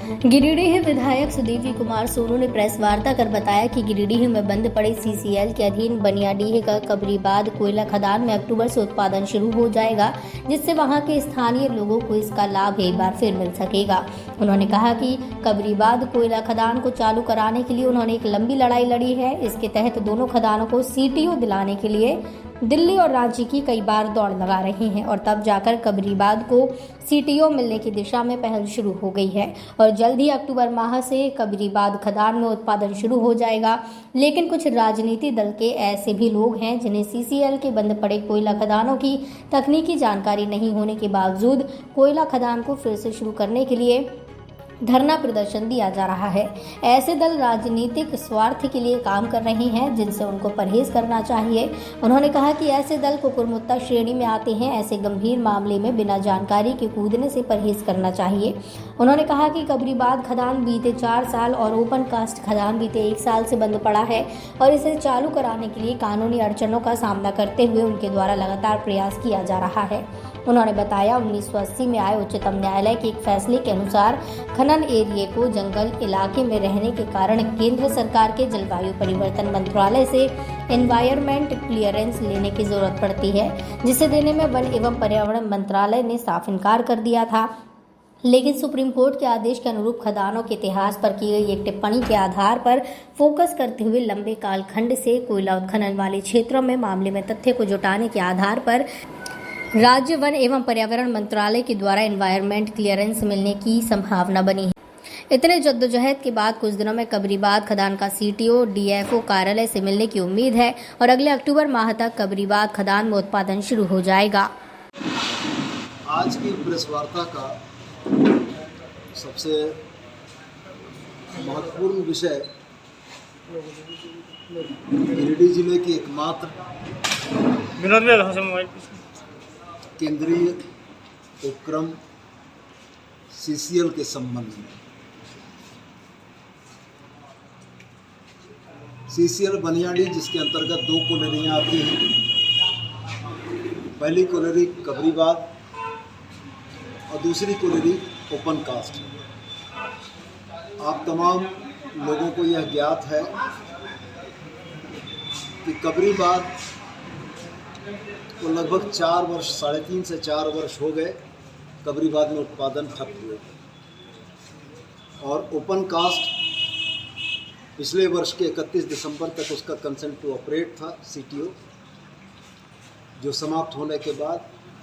गिरिडीह विधायक सुदेवी कुमार सोनू ने प्रेस वार्ता कर बताया कि गिरिडीह में बंद पड़े सीसीएल के अधीन बनियाडीह का कबरीबाद कोयला खदान में अक्टूबर से उत्पादन शुरू हो जाएगा, जिससे वहां के स्थानीय लोगों को इसका लाभ एक बार फिर मिल सकेगा। उन्होंने कहा कि कबरीबाद कोयला खदान को चालू कराने के लिए उन्होंने एक लंबी लड़ाई लड़ी है। इसके तहत दोनों खदानों को सीटीओ दिलाने के लिए दिल्ली और रांची की कई बार दौड़ लगा रहे हैं और तब जाकर कबरीबाद को सीटीओ मिलने की दिशा में पहल शुरू हो गई है और जल्द ही अक्टूबर माह से कबरीबाद खदान में उत्पादन शुरू हो जाएगा। लेकिन कुछ राजनीति दल के ऐसे भी लोग हैं जिन्हें सीसीएल के बंद पड़े कोयला खदानों की तकनीकी जानकारी नहीं होने के बावजूद कोयला खदान को फिर से शुरू करने के लिए धरना प्रदर्शन दिया जा रहा है। ऐसे दल राजनीतिक स्वार्थ के लिए काम कर रहे हैं, जिनसे उनको परहेज करना चाहिए। उन्होंने कहा कि ऐसे दल कुकुरमुत्ता श्रेणी में आते हैं। ऐसे गंभीर मामले में बिना जानकारी के कूदने से परहेज करना चाहिए। उन्होंने कहा कि कबरीबाद खदान बीते 4 साल और ओपन कास्ट खदान बीते 1 साल से बंद पड़ा है और इसे चालू कराने के लिए कानूनी अड़चनों का सामना करते हुए उनके द्वारा लगातार प्रयास किया जा रहा है। उन्होंने बताया 1980 में आए उच्चतम न्यायालय के एक फैसले के अनुसार खनन एरिया को जंगल इलाके में रहने के कारण केंद्र सरकार के जलवायु परिवर्तन मंत्रालय से एनवायरमेंट क्लियरेंस लेने की जरूरत पड़ती है, जिसे देने में वन एवं पर्यावरण मंत्रालय ने साफ इनकार कर दिया था। लेकिन सुप्रीम कोर्ट के आदेश के अनुरूप खदानों के इतिहास पर की गई एक टिप्पणी के आधार पर फोकस करते हुए लंबे कालखंड से कोयला उत्खनन वाले क्षेत्रों में मामले में तथ्य को जुटाने के आधार पर राज्य वन एवं पर्यावरण मंत्रालय के द्वारा एनवायरमेंट क्लियरेंस मिलने की संभावना बनी है। इतने जद्दोजहद के बाद कुछ दिनों में कबरीबाद खदान का सीटीओ डीएफओ कार्यालय से मिलने की उम्मीद है और अगले अक्टूबर माह तक कबरीबाद खदान में उत्पादन शुरू हो जाएगा। आज की प्रेस वार्ता का सबसे महत्वपूर्ण विषय गिरिडीह जिले की एकमात्र केंद्रीय उपक्रम सीसीएल के संबंध में। सीसीएल बनियाडीह, जिसके अंतर्गत 2 कोलरियाँ आती हैं। पहली कोलरी कबरीबाद और दूसरी कोलरी ओपन कास्ट। आप तमाम लोगों को यह ज्ञात है कि कबरीबाद को लगभग 4 वर्ष, 3.5 से 4 वर्ष हो गए कबरीबाद में उत्पादन ठप हुए और ओपन कास्ट पिछले वर्ष के 31 दिसंबर तक उसका कंसेंट टू ऑपरेट था सीटीओ, जो समाप्त होने के बाद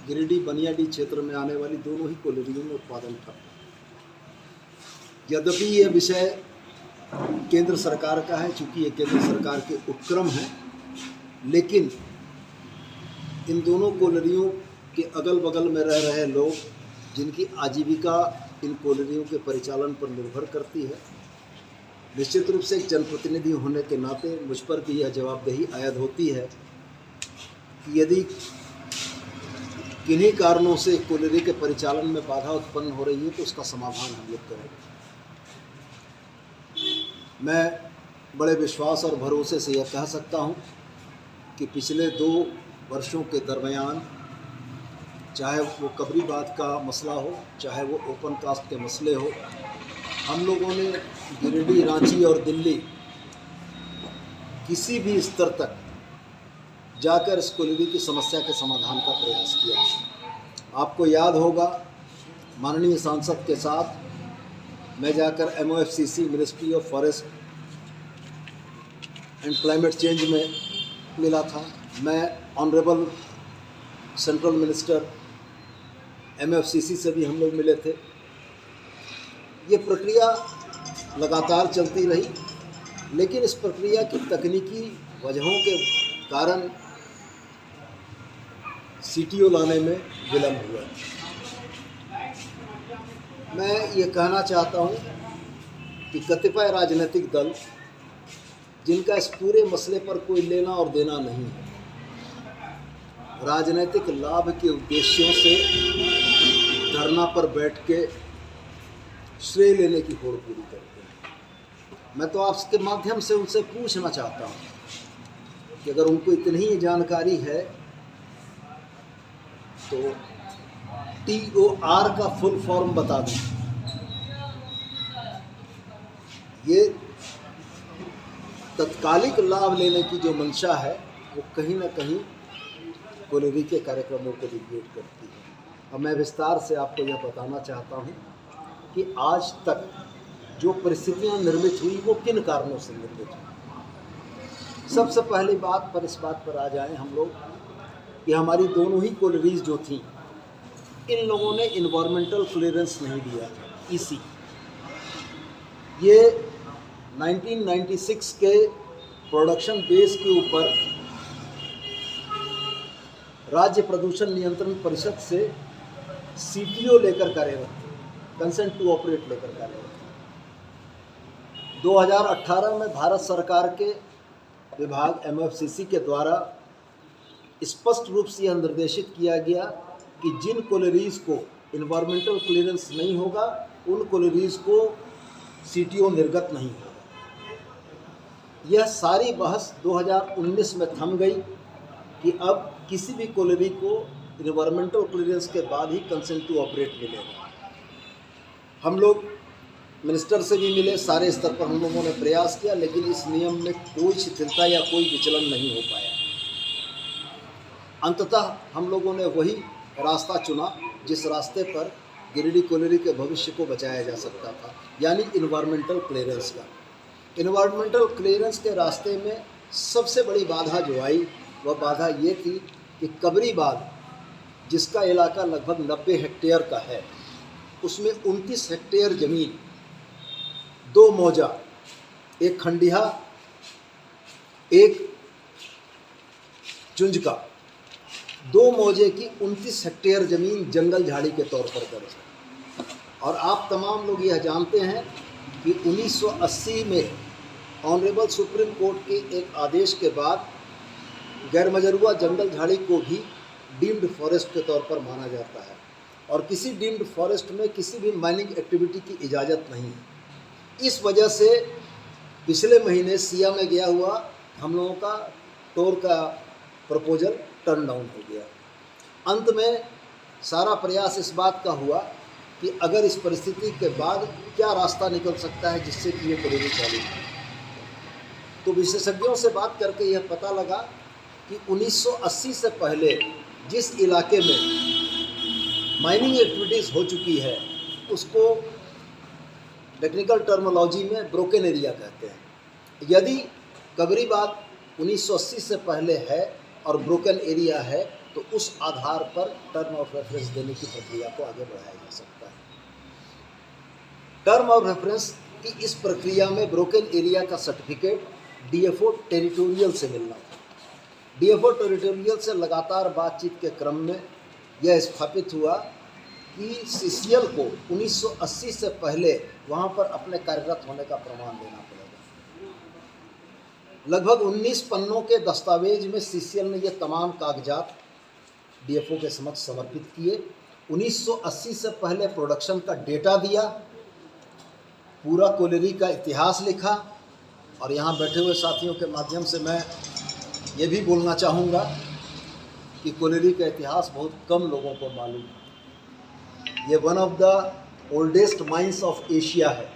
गिरिडीह बनियाडीह क्षेत्र में आने वाली दोनों ही कोलरियों में उत्पादन ठप। यद्यपि यह विषय केंद्र सरकार का है, चूँकि ये केंद्र सरकार के उपक्रम है, लेकिन इन दोनों कोलरियों के अगल बगल में रह रहे लोग, जिनकी आजीविका इन कोलरियों के परिचालन पर निर्भर करती है, निश्चित रूप से एक जनप्रतिनिधि होने के नाते मुझ पर भी यह जवाबदेही आयद होती है कि यदि किन्हीं कारणों से कोलरी के परिचालन में बाधा उत्पन्न हो रही है तो उसका समाधान हम लोग करेंगे। मैं बड़े विश्वास और भरोसे से यह कह सकता हूँ कि पिछले 2 वर्षों के दरमियान, चाहे वो कबरीबाद का मसला हो, चाहे वो ओपन कास्ट के मसले हो, हम लोगों ने गिरिडीह, रांची और दिल्ली किसी भी स्तर तक जाकर इस कोलरी की समस्या के समाधान का प्रयास किया। आपको याद होगा, माननीय सांसद के साथ मैं जाकर MOFCC, ministry of forest and climate change में मिला था। मैं ऑनरेबल सेंट्रल मिनिस्टर MOFCC से भी हम लोग मिले थे। ये प्रक्रिया लगातार चलती रही, लेकिन इस प्रक्रिया की तकनीकी वजहों के कारण सीटीओ लाने में विलम्ब हुआ। मैं ये कहना चाहता हूँ कि कतिपय राजनीतिक दल, जिनका इस पूरे मसले पर कोई लेना और देना नहीं है, राजनीतिक लाभ के उद्देश्यों से धरना पर बैठ के श्रेय लेने की होड़ पूरी करते हैं। मैं तो आपके माध्यम से उनसे पूछना चाहता हूँ कि अगर उनको इतनी ही जानकारी है तो TOR का फुल फॉर्म बता दें। तत्कालिक लाभ लेने की जो मंशा है वो कहीं ना कहीं कोलेरी के कार्यक्रमों को रिग्रेट करती है। और मैं विस्तार से आपको यह बताना चाहता हूँ कि आज तक जो परिस्थितियाँ निर्मित हुई वो किन कारणों से निर्मित हुई। सबसे पहली बात पर इस बात पर आ जाएं हम लोग कि हमारी दोनों ही कोलेरीज जो थी, इन लोगों ने इन्वायरमेंटल क्लियरेंस नहीं दिया था, ईसी। ये 1996 के प्रोडक्शन बेस के ऊपर राज्य प्रदूषण नियंत्रण परिषद से सीटीओ लेकर कार्यरत थे, कंसेंट टू ऑपरेट लेकर कार्यरत थे। 2018 में भारत सरकार के विभाग एमएफसीसी के द्वारा स्पष्ट रूप से यह निर्देशित किया गया कि जिन कोलेरीज को इन्वायरमेंटल क्लियरेंस नहीं होगा उन कोलेरीज को सीटीओ निर्गत नहीं होगा। यह सारी बहस 2019 में थम गई कि अब किसी भी कोलेरी को इन्वायरमेंटल क्लियरेंस के बाद ही कंसेंट टू ऑपरेट मिलेगा। हम लोग मिनिस्टर से भी मिले, सारे स्तर पर हम लोगों ने प्रयास किया, लेकिन इस नियम में कोई शिथिलता या कोई विचलन नहीं हो पाया। अंततः हम लोगों ने वही रास्ता चुना जिस रास्ते पर गिरिडीह कोलेरी के भविष्य को बचाया जा सकता था, यानी इन्वायरमेंटल क्लियरेंस का। इन्वायरमेंटल क्लियरेंस के रास्ते में सबसे बड़ी बाधा जो आई वह बाधा ये थी कि कबरीबाद, जिसका इलाका लगभग 90 हेक्टेयर का है, उसमें 29 हेक्टेयर ज़मीन, 2 मौजा, एक खंडिहा, एक चुंजका, 2 मौजे की 29 हेक्टेयर ज़मीन जंगल झाड़ी के तौर पर दर्ज है। और आप तमाम लोग यह जानते हैं कि 1980 में ऑनरेबल सुप्रीम कोर्ट के एक आदेश के बाद गैरमजरूआ जंगल झाड़ी को भी डीम्ड फॉरेस्ट के तौर पर माना जाता है, और किसी डीम्ड फॉरेस्ट में किसी भी माइनिंग एक्टिविटी की इजाज़त नहीं है। इस वजह से पिछले महीने सिया में गया हुआ हम लोगों का टोर का प्रपोजल टर्न डाउन हो गया। अंत में सारा प्रयास इस बात का हुआ कि अगर इस परिस्थिति के बाद क्या रास्ता निकल सकता है जिससे कि ये कोलेरी चालू हो। तो विशेषज्ञों से बात करके यह पता लगा कि 1980 से पहले जिस इलाके में माइनिंग एक्टिविटीज़ हो चुकी है उसको टेक्निकल टर्मोलॉजी में ब्रोकन एरिया कहते हैं। यदि कबरीबाद 1980 से पहले है और ब्रोकन एरिया है तो उस आधार पर टर्म ऑफ रेफरेंस देने की प्रक्रिया को आगे बढ़ाया जा सकता है। टर्म ऑफ रेफरेंस की इस प्रक्रिया में ब्रोकन एरिया का सर्टिफिकेट डीएफओ टेरिटोरियल से मिलना था। डीएफओ टेरिटोरियल से लगातार बातचीत के क्रम में यह स्थापित हुआ कि सीसीएल को 1980 से पहले वहाँ पर अपने कार्यरत होने का प्रमाण देना पड़ेगा। लगभग 19 पन्नों के दस्तावेज में सीसीएल ने यह तमाम कागजात डीएफओ के समक्ष समर्पित किए। 1980 से पहले प्रोडक्शन का डेटा दिया, पूरा कोलेरी का इतिहास लिखा। और यहाँ बैठे हुए साथियों के माध्यम से मैं ये भी बोलना चाहूँगा कि कोलेरी का इतिहास बहुत कम लोगों को मालूम है। ये one of the oldest mines of Asia है।